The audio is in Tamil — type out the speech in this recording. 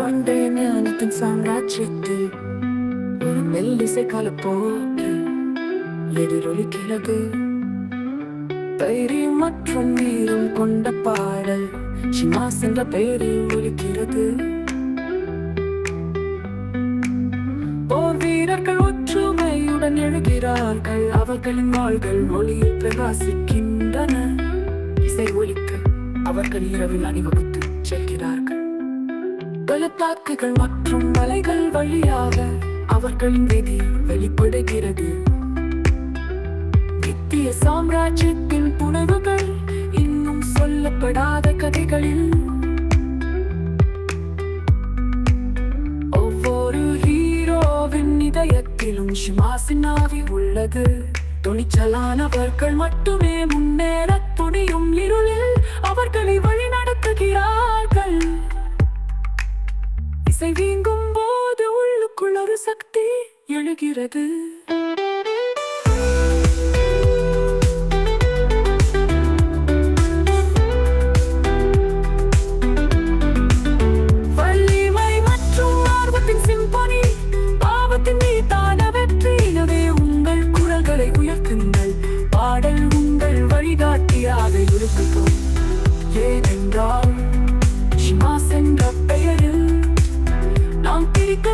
ஆண்டே ஞானத்தின் சாம்ராஜ்யத்தில் ஒரு மெல்லிசை கலப்போக்கு எதிரொலிக்கிறது. தைரியம் மற்றும் வீரம் கொண்ட பாடல் ஷிமாஸ் என்ற பெயரில் ஒலிக்கிறது. போர் வீரர்கள் ஒற்றுமையுடன் எழுகிறார்கள், அவர்களின் வாள்கள் ஒளியில் பிரகாசிக்கின்றன. இசை ஒலிக்க அவர்கள் இரவில் அணிவகுத்து செல்கிறார்கள். பள்ளத்தாக்குகள் மற்றும் மலைகள் வழியாக அவர்களின் விதி வெளிப்படுகிறது. நித்திய சாம்ராஜ்யத்தின் புனவுகள் இன்னும் சொல்லப்படாத கதைகளில் ஒவ்வொரு ஹீரோவின் இதயத்திலும் ஷிமாஸின் ஆவி உள்ளது. துணிச்சலானவர்கள் மட்டுமே முன்னேற துணியும் இருளில் அவர்களை வழி நடத்துகிறார்கள். இசை வீங்கும் போது உள்ளுக்குள் ஒரு சக்தி எழுகிறது. வலிமை மற்றும் ஆர்வத்தின் சிம்பொனி, பாவத்தின் மீதான வெற்றி. எனவே உங்கள் குரல்களை உயர்த்துங்கள், பாடல் உங்கள் வழிகாட்டியாக இருக்கும். ஏனென்றால் ஷிமாஸ் என்ற பெயரில் நாம் பிரிக்க